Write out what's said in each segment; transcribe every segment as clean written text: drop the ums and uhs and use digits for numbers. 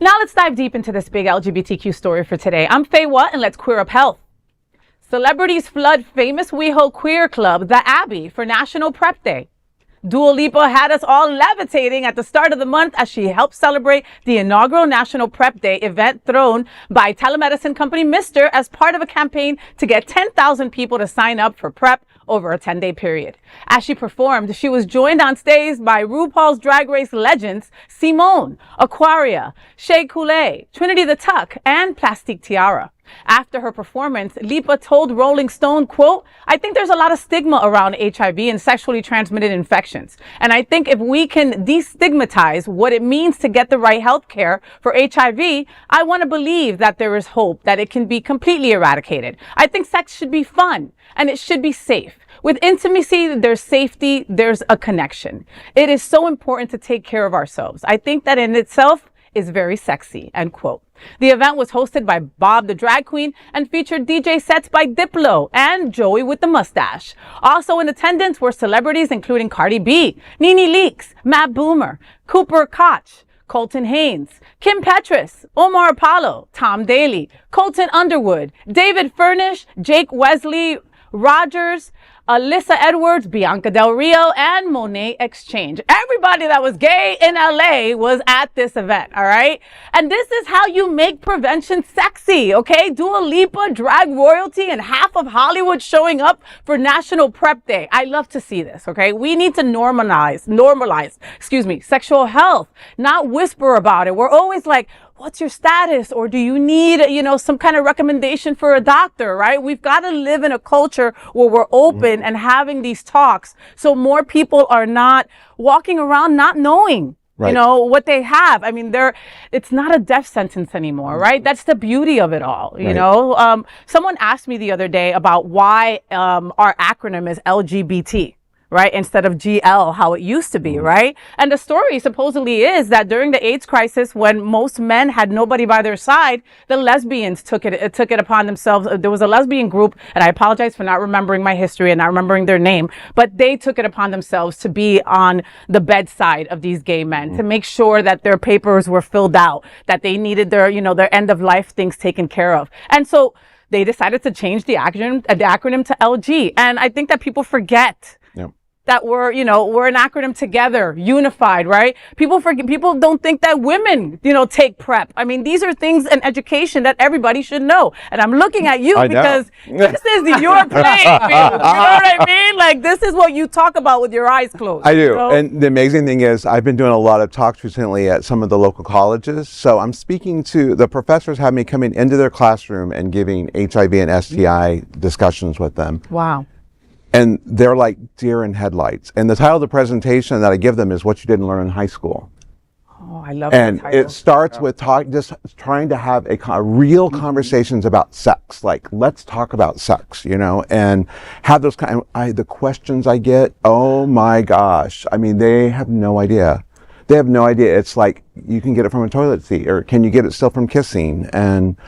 Now let's dive deep into this big LGBTQ story for today. I'm Faye Watt, and let's queer up health. Celebrities flood famous WeHo queer club, the Abbey, for National PrEP Day. Dua Lipa had us all levitating at the start of the month as she helped celebrate the inaugural National PrEP Day event thrown by telemedicine company MISTR as part of a campaign to get 10,000 people to sign up for PrEP over a 10-day period. As she performed, she was joined on stage by RuPaul's Drag Race legends Symone, Aquaria, Shea Couleé, Trinity the Tuck, and Plastique Tiara. After her performance, Lipa told Rolling Stone, quote, "I think there's a lot of stigma around HIV and sexually transmitted infections. And I think if we can de-stigmatize what it means to get the right health care for HIV, I want to believe that there is hope that it can be completely eradicated. I think sex should be fun and it should be safe. With intimacy, there's safety, there's a connection. It is so important to take care of ourselves. I think that in itself is very sexy," end quote. The event was hosted by Bob the Drag Queen and featured DJ sets by Diplo and Joey with the Mustache. Also in attendance were celebrities including Cardi B, Nene Leakes, Matt Boomer, Cooper Koch, Colton Haynes, Kim Petras, Omar Apollo, Tom Daly, Colton Underwood, David Furnish, Jake Wesley Rogers, Alyssa Edwards, Bianca Del Rio, and Monet Exchange. Everybody that was gay in LA was at this event, all right? And this is how you make prevention sexy, okay? Dua Lipa, drag royalty, and half of Hollywood showing up for National PrEP Day. I love to see this, okay? We need to normalize, sexual health, not whisper about it. We're always like, what's your status? Or do you need, some kind of recommendation for a doctor, right? We've got to live in a culture where we're open and having these talks so more people are not walking around not knowing, right, what they have. I mean, it's not a death sentence anymore, right? That's the beauty of it all, you know? Someone asked me the other day about why our acronym is LGBT. Right? Instead of GL, how it used to be, right? And the story supposedly is that during the AIDS crisis, when most men had nobody by their side, the lesbians took it upon themselves. There was a lesbian group, and I apologize for not remembering my history and not remembering their name, but they took it upon themselves to be on the bedside of these gay men, to make sure that their papers were filled out, that they needed their, their end of life things taken care of. And so they decided to change the acronym to LG. And I think that people forget that we're an acronym together, unified, right? People don't think that women, take PrEP. I mean, these are things in education that everybody should know. And I'm looking at you because this is your playing field. You know what I mean? Like, this is what you talk about with your eyes closed. I do. And the amazing thing is I've been doing a lot of talks recently at some of the local colleges. So I'm speaking to the professors, have me coming into their classroom and giving HIV and STI discussions with them. Wow. And they're like deer in headlights. And the title of the presentation that I give them is What You Didn't Learn in High School. Oh, I love that title. And it starts with just trying to have a real conversations about sex. Like, let's talk about sex, and have those the questions I get, oh my gosh. I mean, they have no idea. They have no idea. It's like, you can get it from a toilet seat, or can you get it still from kissing? And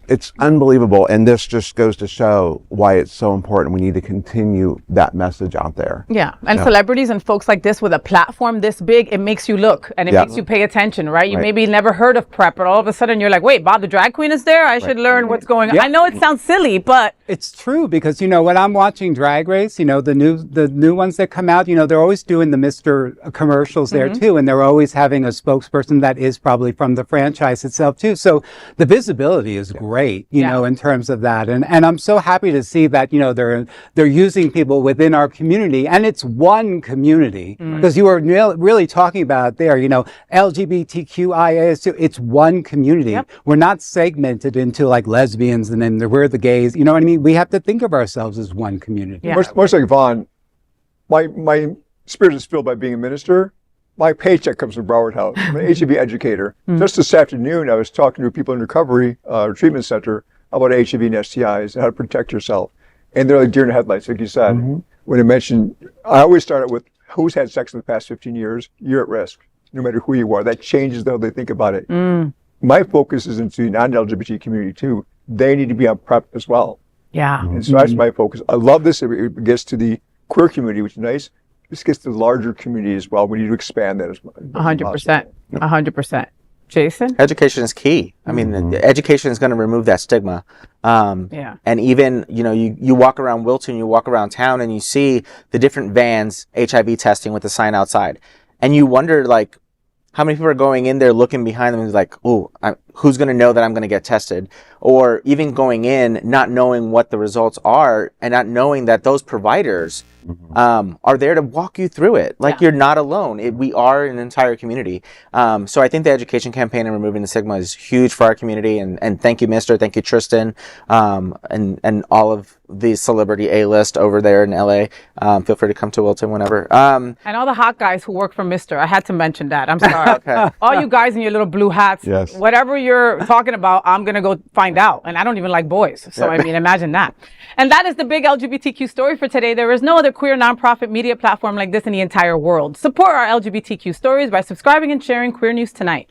it's unbelievable, and this just goes to show why it's so important. We need to continue that message out there. Yeah, and celebrities and folks like this with a platform this big, it makes you look, and it makes you pay attention, right? You maybe never heard of PrEP, but all of a sudden you're like, wait, Bob the Drag Queen is there? I should learn what's going on. I know it sounds silly, but it's true, because when I'm watching Drag Race, the new ones that come out, they're always doing the MISTR commercials there too, and they're always having a spokesperson that is probably from the franchise itself too. So the visibility is great, in terms of that. And I'm so happy to see that, they're using people within our community, and it's one community, because you were really talking about there, LGBTQIA, it's one community. We're not segmented into like lesbians and then we're the gays, you know what I mean? We have to think of ourselves as one community. Much like Vaughn, my spirit is filled by being a minister. My paycheck comes from Broward House. I'm an HIV educator. Just this afternoon, I was talking to people in recovery treatment center about HIV and STIs and how to protect yourself. And they're like deer in the headlights, like you said. When I mentioned, I always start it with who's had sex in the past 15 years, you're at risk, no matter who you are. That changes how they think about it. My focus is into the non-LGBT community too. They need to be on PrEP as well. Yeah. And so that's my focus. I love this. It gets to the queer community, which is nice. This gets to the larger community as well. We need to expand that as well. 100%. 100%. Jason? Education is key. I mean, education is going to remove that stigma. Yeah. And even, you know, you walk around Wilton, you walk around town and you see the different vans, HIV testing with the sign outside. And you wonder, like, how many people are going in there looking behind them and like, oh, who's going to know that I'm going to get tested? Or even going in, not knowing what the results are and not knowing that those providers are there to walk you through it. Like, you're not alone. We are an entire community. So I think the education campaign and removing the stigma is huge for our community. And thank you, MISTR. Thank you, Tristan. And all of the celebrity A-list over there in LA. Feel free to come to Wilton whenever. And all the hot guys who work for MISTR. I had to mention that. I'm sorry. Okay. All you guys in your little blue hats. Yes. Whatever you're talking about, I'm going to go find out. And I don't even like boys. So, I mean, imagine that. And that is the big LGBTQ story for today. There is no other queer nonprofit media platform like this in the entire world. Support our LGBTQ stories by subscribing and sharing Queer News Tonight.